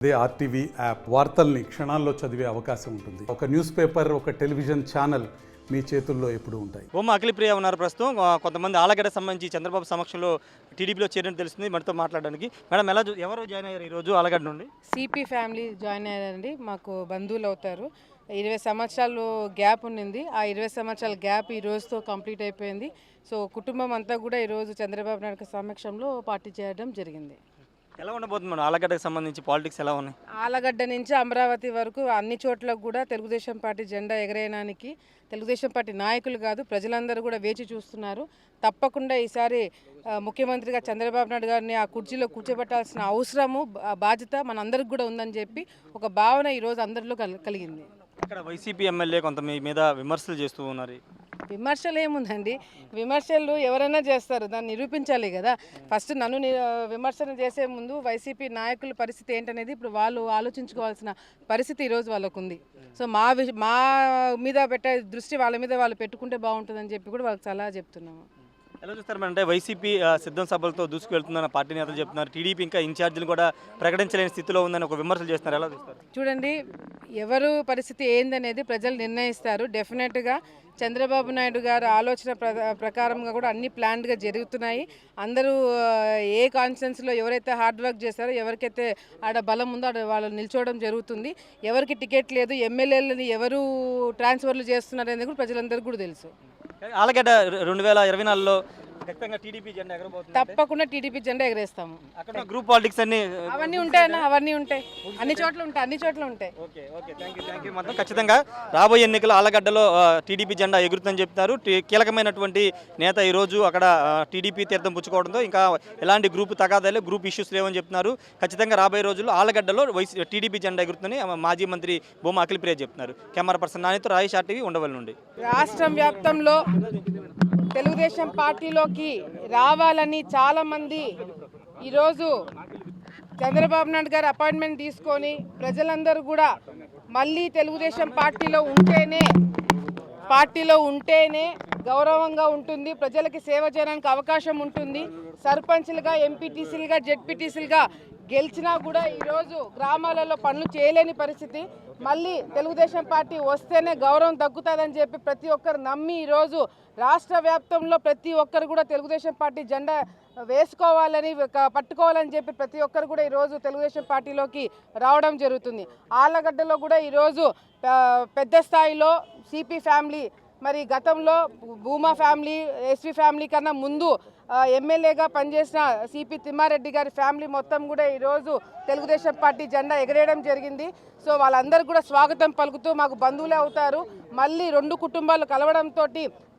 అదే RTV app వార్తల్ని క్షణాల్లో చదివే అవకాశం ఉంటుంది. ఒక న్యూస్ పేపర్, ఒక టెలివిజన్ ఛానల్ మీ చేతుల్లో ఎప్పుడు ఉంటాయి. బొమ్మ అఖిలప్రియ ఉన్నారు ప్రస్తుతం. కొంతమంది ఆలగడ్డ సంబంధించి చంద్రబాబు సమక్షంలో టీడీపీలో చేరినట్టు తెలుస్తుంది. మనతో మాట్లాడడానికి మేడం ఎవరు జాయిన్ అయ్యారు ఈరోజు ఆలగడ్డ నుండి? సిపి ఫ్యామిలీ జాయిన్ అయ్యారండి. మాకు బంధువులు అవుతారు. 20 సంవత్సరాలు గ్యాప్ ఉన్నింది. ఆ 20 సంవత్సరాల గ్యాప్ ఈ రోజుతో కంప్లీట్ అయిపోయింది. సో కుటుంబం అంతా కూడా ఈరోజు చంద్రబాబు నాయుడు సమక్షంలో పార్టీ చేయడం జరిగింది. ఎలా ఉండబోతుంది మేడం ఆలగడ్డకు సంబంధించి పాలిటిక్స్ ఎలా ఉన్నాయి? ఆలగడ్డ నుంచి అమరావతి వరకు అన్ని చోట్ల కూడా తెలుగుదేశం పార్టీ జెండా ఎగరేయడానికి తెలుగుదేశం పార్టీ నాయకులు కాదు ప్రజలందరూ కూడా వేచి చూస్తున్నారు. తప్పకుండా ఈసారి ముఖ్యమంత్రిగా చంద్రబాబు నాయుడు గారిని ఆ కుర్చీలో కూర్చోబెట్టాల్సిన అవసరము బాధ్యత మనందరికి కూడా ఉందని చెప్పి ఒక భావన ఈరోజు అందరిలో కలిగింది. ఇక్కడ వైసీపీ ఎమ్మెల్యే కొంత మీ మీద విమర్శలు చేస్తూ ఉన్నారు. విమర్శలు ఏముందండి, విమర్శలు ఎవరైనా చేస్తారు, దాన్ని నిరూపించాలి కదా. ఫస్ట్ నన్ను విమర్శన చేసే ముందు వైసీపీ నాయకుల పరిస్థితి ఏంటనేది ఇప్పుడు వాళ్ళు ఆలోచించుకోవాల్సిన పరిస్థితి ఈరోజు వాళ్ళకు ఉంది. సో మా మీద పెట్టే దృష్టి వాళ్ళ మీద వాళ్ళు పెట్టుకుంటే బాగుంటుందని చెప్పి కూడా వాళ్ళకి సలహా చెప్తున్నాము. ఎలా చూస్తారు అంటే వైసీపీ సిద్ధం సభలతో దూసుకువెళ్తుందని పార్టీ నేతలు చెప్తున్నారు. టీడీపీ ఇంకా ఇన్ఛార్జీలు కూడా ప్రకటించలేని స్థితిలో ఉందని ఒక విమర్శలు చేస్తున్నారు. ఎలా చూస్తారు? చూడండి, ఎవరు పరిస్థితి ఏందనేది ప్రజలు నిర్ణయిస్తారు. డెఫినెట్గా చంద్రబాబు నాయుడు గారు ఆలోచన ప్రకారంగా కూడా అన్ని ప్లాన్డ్గా జరుగుతున్నాయి. అందరూ ఏ కాన్స్టిట్యున్సీలో ఎవరైతే హార్డ్ వర్క్ చేస్తారో, ఎవరికైతే ఆడ బలం ఉందో ఆడ వాళ్ళు నిల్చోవడం జరుగుతుంది. ఎవరికి టికెట్ లేదు, ఎమ్మెల్యేలని ఎవరు ట్రాన్స్ఫర్లు చేస్తున్నారు అనేది కూడా ప్రజలందరికీ కూడా తెలుసు. ఆలగడ్డ 2024లో ఖచ్చితంగా టీడీపీ జెండా ఎగరబోతుంది. తప్పకుండా టీడీపీ జెండా ఎగరేస్తాము. అక్కడ గ్రూప్ పాలిటిక్స్ అవన్నీ ఉంటాయన్నా, అవన్నీ ఉంటాయి, అన్ని చోట్ల ఉంటాయి. Okay okay thank you. మాత్రం ఖచ్చితంగా రాబోయే ఎన్నికలు ఆలగడ్డలో టీడీపీ జెండా ఎగురుతుందని చెప్తారు. కీలకమైనటువంటి నేత ఈరోజు అక్కడ టీడీపీ తీర్థం పుచ్చుకోవడంతో ఇంకా ఎలాంటి గ్రూప్ ఇష్యూస్ లేవని చెప్తున్నారు. ఖచ్చితంగా రాబోయే రోజుల్లో ఆలగడ్డలో టీడీపీ జెండా ఎగురుతుందని మాజీ మంత్రి బొమ్మ అఖిలప్రియ చెప్తున్నారు. Camera person నానితో Rayesh RTV Undavalli నుండి. రాష్ట్రం వ్యాప్తంలో తెలుగుదేశం పార్టీలోకి రావాలని చాలామంది ఈరోజు చంద్రబాబు నాయుడు గారు అపాయింట్మెంట్ తీసుకొని ప్రజలందరూ కూడా మళ్ళీ తెలుగుదేశం పార్టీలో ఉంటేనే గౌరవంగా ఉంటుంది, ప్రజలకి సేవ చేయడానికి అవకాశం ఉంటుంది. సర్పంచ్లుగా, ఎంపీటీసీలుగా, జెడ్పీటీసీలుగా గెలిచినా కూడా ఈరోజు గ్రామాలలో పనులు చేయలేని పరిస్థితి. మళ్ళీ తెలుగుదేశం పార్టీ వస్తేనే గౌరవం తగ్గుతుందని చెప్పి ప్రతి ఒక్కరు నమ్మి ఈరోజు రాష్ట్ర వ్యాప్తంలో ప్రతి ఒక్కరు కూడా తెలుగుదేశం పార్టీ జెండా వేసుకోవాలని, పట్టుకోవాలని చెప్పి ప్రతి ఒక్కరు కూడా ఈరోజు తెలుగుదేశం పార్టీలోకి రావడం జరుగుతుంది. ఆళ్ళగడ్డలో కూడా ఈరోజు పెద్ద స్థాయిలో సిపి ఫ్యామిలీ, మరి గతంలో భూమా ఫ్యామిలీ, ఎస్వి ఫ్యామిలీ కన్నా ముందు ఎమ్మెల్యేగా పనిచేసిన సిపి తిమ్మారెడ్డి గారి ఫ్యామిలీ మొత్తం కూడా ఈరోజు తెలుగుదేశం పార్టీ జెండా ఎగరేయడం జరిగింది. సో వాళ్ళందరూ కూడా స్వాగతం పలుకుతూ మాకు బంధువులే అవుతారు. మళ్ళీ రెండు కుటుంబాలు కలవడంతో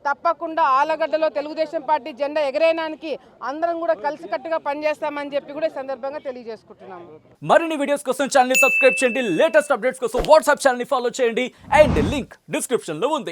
తప్పకుండా ఆలగడ్డలో తెలుగుదేశం పార్టీ జెండా ఎగరేయడానికి అందరం కూడా కలిసికట్టుగా పనిచేస్తామని చెప్పి కూడా ఈ సందర్భంగా తెలియజేసుకుంటున్నాము. మరిన్ని వీడియోస్ కోసం ఛానల్ ని సబ్స్క్రైబ్ చేయండి. లేటెస్ట్ అప్డేట్స్ కోసం వాట్సాప్ ఛానల్ ని ఫాలో చేయండి. అండ్ లింక్ డిస్క్రిప్షన్ లో ఉంది.